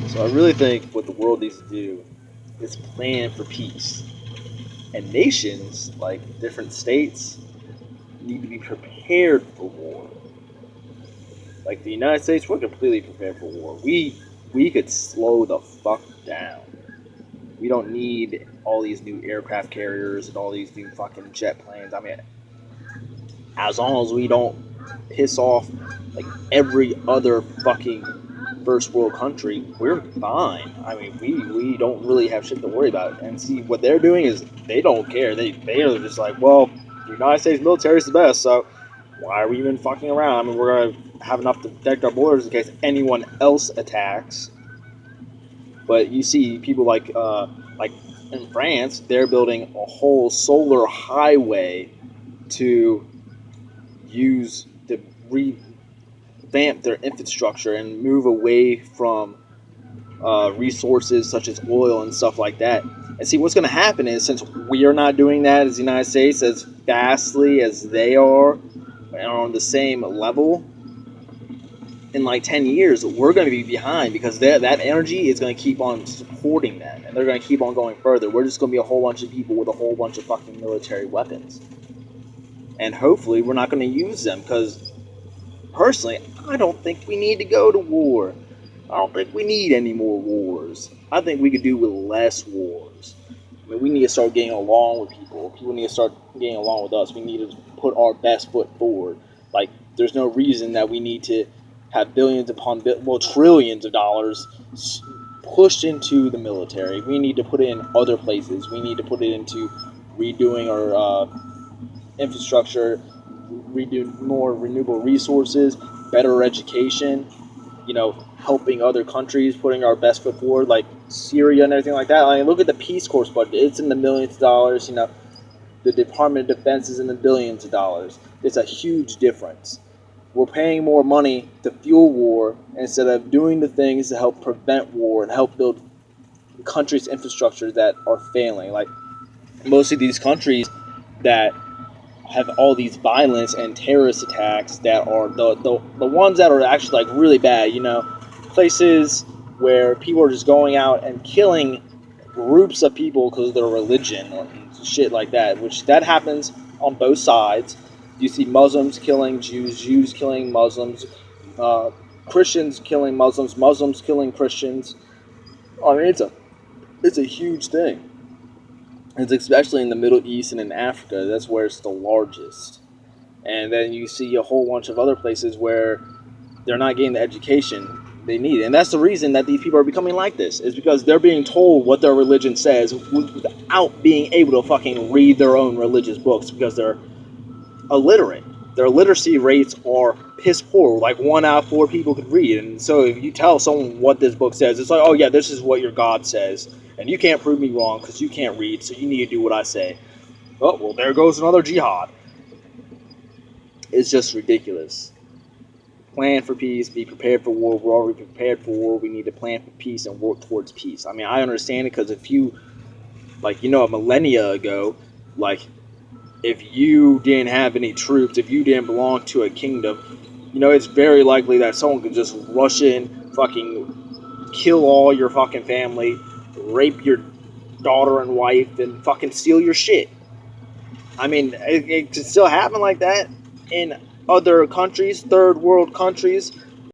So I really think what the world needs to do is plan for peace. And nations, like different states, need to be prepared for war. Like the United States, we're completely prepared for war. We could slow the fuck down. We don't need all these new aircraft carriers and all these new fucking jet planes. I mean, as long as we don't piss off like every other fucking first world country, we're fine. I mean, we don't really have shit to worry about. And see, what they're doing is they don't care. They are just like, well, the United States military is the best, so why are we even fucking around? I mean, we're gonna have enough to protect our borders in case anyone else attacks. But you see people like in France, they're building a whole solar highway to use to revamp their infrastructure and move away from resources such as oil and stuff like that. And see, what's going to happen is since we are not doing that as the United States as fastly as they are and on the same level, in like 10 years, we're going to be behind because that energy is going to keep on supporting them and they're going to keep on going further. We're just going to be a whole bunch of people with a whole bunch of fucking military weapons. And hopefully, we're not going to use them because personally, I don't think we need to go to war. I don't think we need any more wars. I think we could do with less wars. I mean, we need to start getting along with people. People need to start getting along with us. We need to put our best foot forward. Like, there's no reason that we need to have billions upon trillions of dollars pushed into the military. We need to put it in other places. We need to put it into redoing our infrastructure, redo more renewable resources, better education, helping other countries, putting our best foot forward, like Syria and everything like that. I mean, look at the Peace Corps budget; it's in the millions of dollars. The Department of Defense is in the billions of dollars. It's a huge difference. We're paying more money to fuel war instead of doing the things to help prevent war and help build countries' infrastructure that are failing. Like most of these countries that have all these violence and terrorist attacks that are the ones that are actually like really bad, places where people are just going out and killing groups of people because of their religion or shit like that, which that happens on both sides. You see Muslims killing Jews, Jews killing Muslims, Christians killing Muslims, Muslims killing Christians. I mean, it's a huge thing. It's especially in the Middle East and in Africa. That's where it's the largest. And then you see a whole bunch of other places where they're not getting the education they need. And that's the reason that these people are becoming like this, is because they're being told what their religion says without being able to fucking read their own religious books because they're illiterate. Their literacy rates are piss poor. Like 1 out of 4 people could read. And so if you tell someone what this book says, it's like, oh yeah, this is what your God says. And you can't prove me wrong because you can't read, so you need to do what I say. Oh, well, there goes another jihad. It's just ridiculous. Plan for peace, be prepared for war. We're already prepared for war. We need to plan for peace and work towards peace. I mean, I understand it because if you, a millennia ago, if you didn't have any troops, if you didn't belong to a kingdom, it's very likely that someone could just rush in, fucking kill all your fucking family, rape your daughter and wife, and fucking steal your shit. I mean, it could still happen like that in other countries, third world countries,